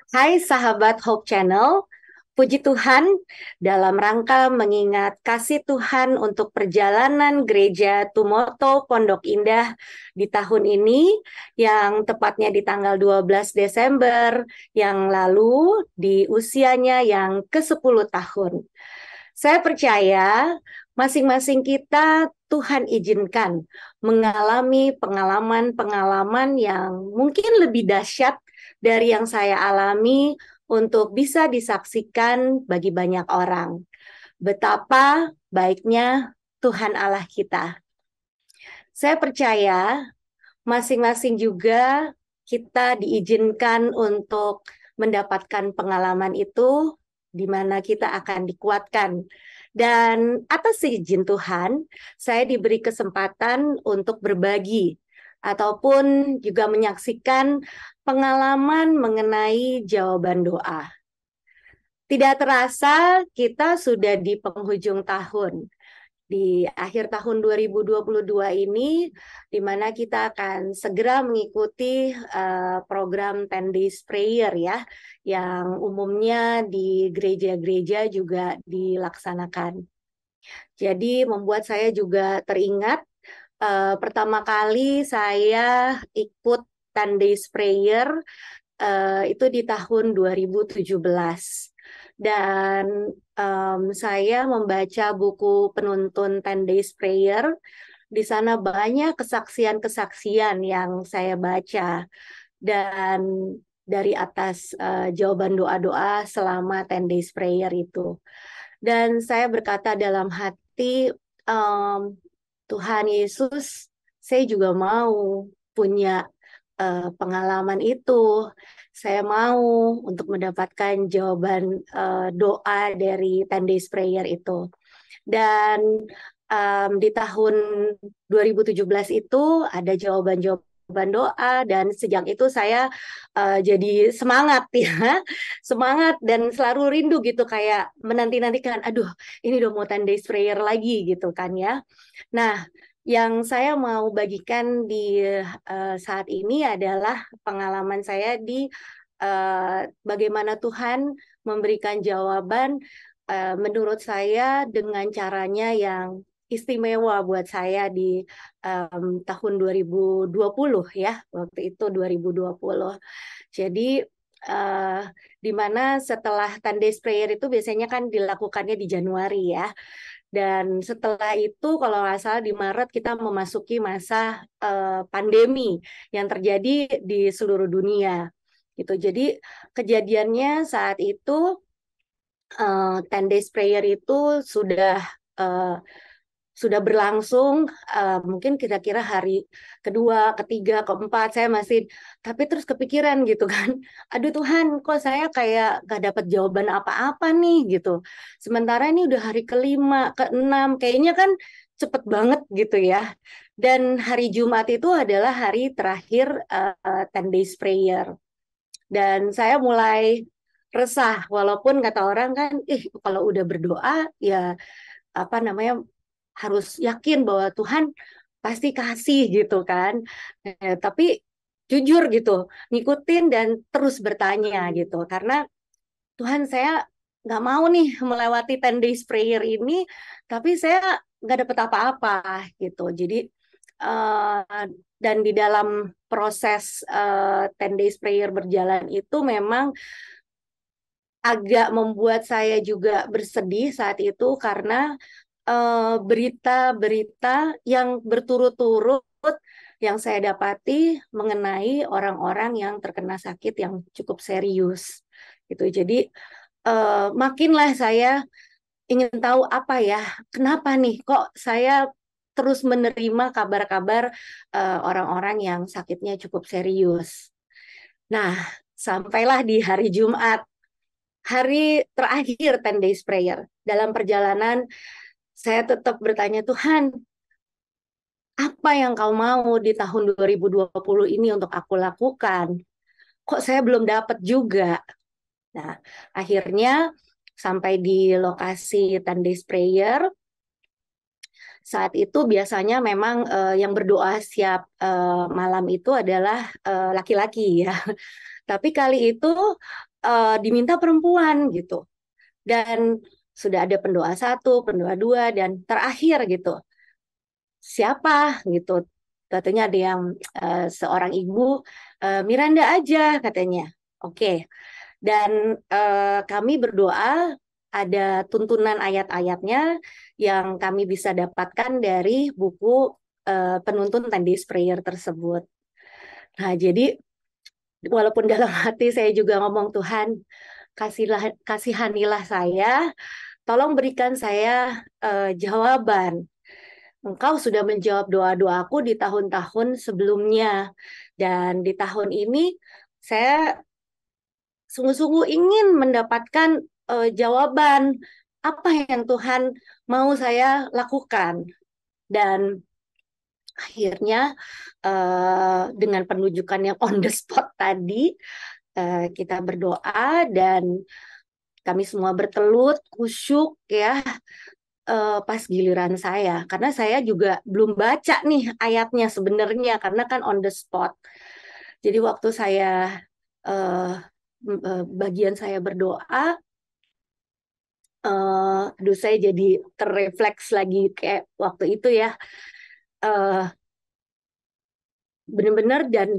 Hai sahabat Hope Channel, puji Tuhan dalam rangka mengingat kasih Tuhan untuk perjalanan gereja Tumoto Pondok Indah di tahun ini yang tepatnya di tanggal 12 Desember yang lalu di usianya yang ke-10 tahun. Saya percaya masing-masing kita Tuhan izinkan mengalami pengalaman-pengalaman yang mungkin lebih dahsyat dari yang saya alami untuk bisa disaksikan bagi banyak orang. Betapa baiknya Tuhan Allah kita. Saya percaya masing-masing juga kita diizinkan untuk mendapatkan pengalaman itu di mana kita akan dikuatkan. Dan atas izin Tuhan, saya diberi kesempatan untuk berbagi ataupun juga menyaksikan pengalaman mengenai jawaban doa. Tidak terasa kita sudah di penghujung tahun, di akhir tahun 2022 ini, di mana kita akan segera mengikuti program 10 Days Prayer ya, yang umumnya di gereja-gereja juga dilaksanakan. Jadi membuat saya juga teringat pertama kali saya ikut 10 Days Prayer itu di tahun 2017. Dan saya membaca buku penuntun 10 Days Prayer. Di sana banyak kesaksian-kesaksian yang saya baca. Dan dari atas jawaban doa-doa selama 10 Days Prayer itu. Dan saya berkata dalam hati, Tuhan Yesus, saya juga mau punya pengalaman itu. Saya mau untuk mendapatkan jawaban doa dari 10 Days Prayer itu. Dan di tahun 2017 itu ada jawaban doa dan sejak itu saya jadi semangat ya, semangat dan selalu rindu gitu kayak menanti-nantikan, aduh ini udah mau 10 Days Prayer lagi gitu kan ya. Nah, yang saya mau bagikan di saat ini adalah pengalaman saya di bagaimana Tuhan memberikan jawaban menurut saya dengan caranya yang istimewa buat saya di tahun 2020 ya, waktu itu 2020. Jadi di mana setelah 10 Days Prayer itu biasanya kan dilakukannya di Januari ya. Dan setelah itu kalau nggak salah di Maret kita memasuki masa pandemi yang terjadi di seluruh dunia. Gitu. Jadi kejadiannya saat itu 10 Days Prayer itu uh, sudah berlangsung mungkin kira-kira hari kedua, ketiga, keempat saya masih tapi terus kepikiran gitu kan. Aduh Tuhan, kok saya kayak gak dapat jawaban apa-apa nih gitu. Sementara ini udah hari kelima, keenam, kayaknya kan cepet banget gitu ya. Dan hari Jumat itu adalah hari terakhir 10 Days Prayer. Dan saya mulai resah, walaupun kata orang kan, kalau udah berdoa ya apa namanya harus yakin bahwa Tuhan pasti kasih gitu kan. Tapi jujur gitu, ngikutin dan terus bertanya gitu. Karena Tuhan saya nggak mau nih melewati 10 days prayer ini, tapi saya nggak dapat apa-apa gitu. Jadi dan di dalam proses 10 days prayer berjalan itu memang agak membuat saya juga bersedih saat itu karena berita-berita yang berturut-turut yang saya dapati mengenai orang-orang yang terkena sakit yang cukup serius gitu. Jadi makinlah saya ingin tahu apa ya, kenapa nih kok saya terus menerima kabar-kabar orang-orang yang sakitnya cukup serius. Nah, sampailah di hari Jumat, hari terakhir 10 days prayer. Dalam perjalanan saya tetap bertanya, Tuhan, apa yang kau mau di tahun 2020 ini untuk aku lakukan? Kok saya belum dapat juga? Nah, akhirnya sampai di lokasi 10 days prayer, saat itu biasanya memang yang berdoa siap malam itu adalah laki-laki ya. Tapi kali itu diminta perempuan gitu. Dan sudah ada pendoa satu, pendoa dua, dan terakhir gitu. Siapa gitu? Katanya ada yang seorang ibu, Miranda aja katanya. Oke. Dan kami berdoa ada tuntunan ayat-ayatnya yang kami bisa dapatkan dari buku penuntun 10 Days Prayer tersebut. Nah, jadi walaupun dalam hati saya juga ngomong, Tuhan, kasihanilah saya, tolong berikan saya jawaban. Engkau sudah menjawab doa-doaku di tahun-tahun sebelumnya. Dan di tahun ini saya sungguh-sungguh ingin mendapatkan jawaban apa yang Tuhan mau saya lakukan. Dan akhirnya dengan penunjukan yang on the spot tadi, kita berdoa dan kami semua bertelut, kusyuk ya, pas giliran saya. Karena saya juga belum baca nih ayatnya sebenarnya, karena kan on the spot. Jadi waktu saya, bagian saya berdoa, aduh saya jadi terrefleks lagi kayak waktu itu ya, benar-benar dan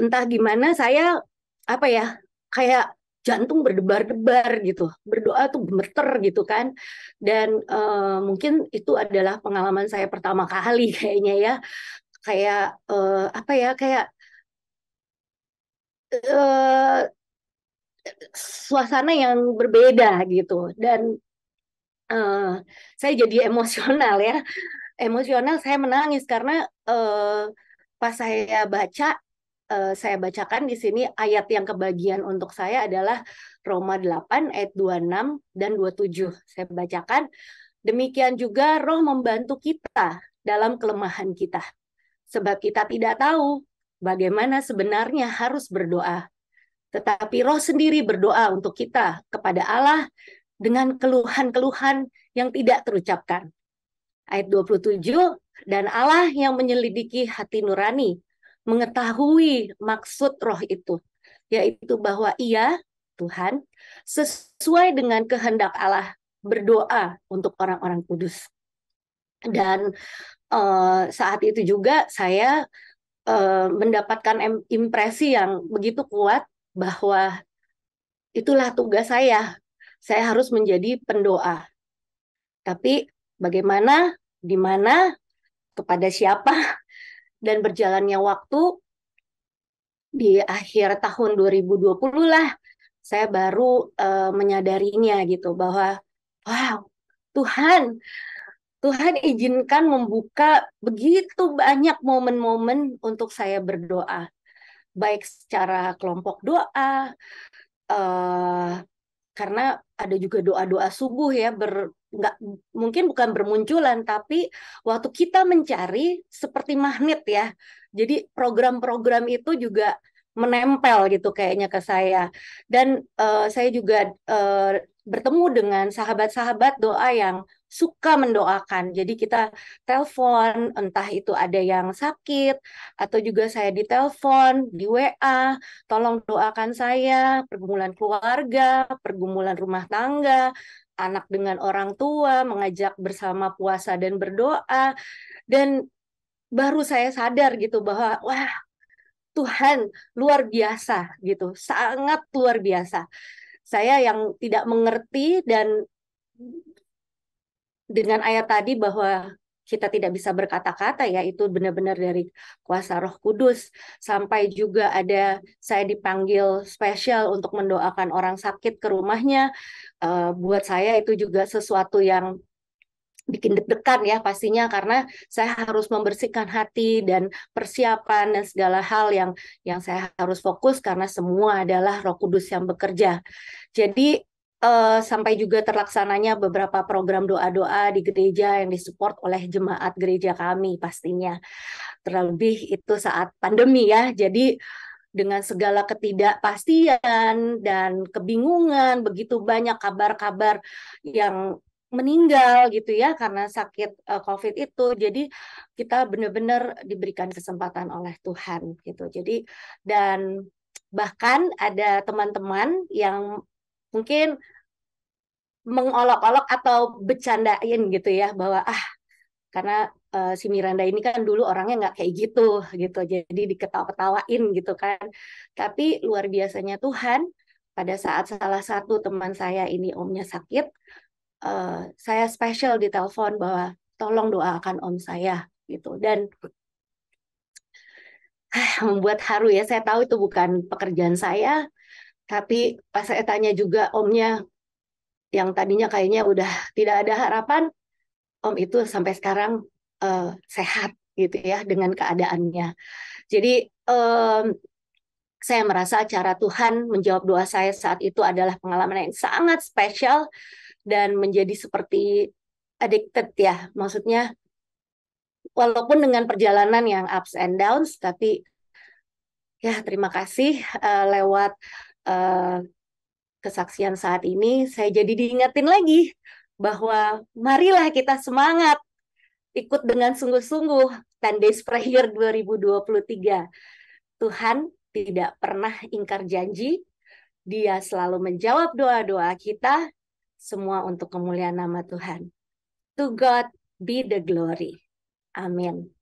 entah gimana saya apa ya kayak jantung berdebar-debar gitu, berdoa tuh gemeter gitu kan, dan mungkin itu adalah pengalaman saya pertama kali kayaknya ya, kayak apa ya kayak eh, suasana yang berbeda gitu, dan eh, saya jadi emosional ya, emosional saya menangis karena pas saya bacakan di sini ayat yang kebagian untuk saya adalah Roma 8 ayat 26 dan 27. Saya bacakan, demikian juga Roh membantu kita dalam kelemahan kita. Sebab kita tidak tahu bagaimana sebenarnya harus berdoa. Tetapi Roh sendiri berdoa untuk kita kepada Allah dengan keluhan-keluhan yang tidak terucapkan. Ayat 27, dan Allah yang menyelidiki hati nurani, mengetahui maksud roh itu, yaitu bahwa ia, Tuhan, sesuai dengan kehendak Allah, berdoa untuk orang-orang kudus. Dan saat itu juga saya mendapatkan impresi yang begitu kuat bahwa itulah tugas saya. Saya harus menjadi pendoa. Tapi bagaimana, di mana, kepada siapa, dan berjalannya waktu di akhir tahun 2020 lah saya baru menyadarinya gitu bahwa wow, Tuhan Tuhan izinkan membuka begitu banyak momen-momen untuk saya berdoa, baik secara kelompok doa, eh, karena ada juga doa-doa subuh ya, nggak mungkin bukan bermunculan, tapi waktu kita mencari seperti magnet ya. Jadi program-program itu juga menempel gitu kayaknya ke saya. Dan saya juga bertemu dengan sahabat-sahabat doa yang suka mendoakan. Jadi kita telepon, entah itu ada yang sakit atau juga saya ditelepon di WA, tolong doakan saya, pergumulan keluarga, pergumulan rumah tangga, anak dengan orang tua, mengajak bersama puasa dan berdoa. Dan baru saya sadar gitu bahwa, wah, Tuhan luar biasa gitu, sangat luar biasa. Saya yang tidak mengerti dan dengan ayat tadi bahwa kita tidak bisa berkata-kata ya, itu benar-benar dari kuasa Roh Kudus. Sampai juga ada saya dipanggil spesial untuk mendoakan orang sakit ke rumahnya. Buat saya itu juga sesuatu yang bikin deg-degan ya pastinya, karena saya harus membersihkan hati dan persiapan dan segala hal yang saya harus fokus karena semua adalah Roh Kudus yang bekerja. Jadi sampai juga terlaksananya beberapa program doa-doa di gereja yang disupport oleh jemaat gereja kami pastinya. Terlebih itu saat pandemi ya. Jadi dengan segala ketidakpastian dan kebingungan, begitu banyak kabar-kabar yang meninggal gitu ya karena sakit COVID itu. Jadi kita benar-benar diberikan kesempatan oleh Tuhan gitu. Jadi dan Bahkan ada teman-teman yang mungkin mengolok-olok atau bercandain gitu ya, bahwa karena si Miranda ini kan dulu orangnya nggak kayak gitu gitu, jadi diketawa-ketawain gitu kan. Tapi luar biasanya Tuhan, pada saat salah satu teman saya ini omnya sakit, saya spesial di telepon bahwa tolong doakan om saya gitu. Dan membuat haru ya, saya tahu itu bukan pekerjaan saya, tapi pas saya tanya juga omnya yang tadinya kayaknya udah tidak ada harapan, om itu sampai sekarang sehat gitu ya dengan keadaannya. Jadi em, saya merasa cara Tuhan menjawab doa saya saat itu adalah pengalaman yang sangat spesial dan menjadi seperti addicted ya. Maksudnya walaupun dengan perjalanan yang ups and downs, tapi ya terima kasih lewat eh, kesaksian saat ini saya jadi diingetin lagi bahwa marilah kita semangat ikut dengan sungguh-sungguh 10 Days Prayer 2023. Tuhan tidak pernah ingkar janji, Dia selalu menjawab doa-doa kita, semua untuk kemuliaan nama Tuhan. To God be the glory. Amin.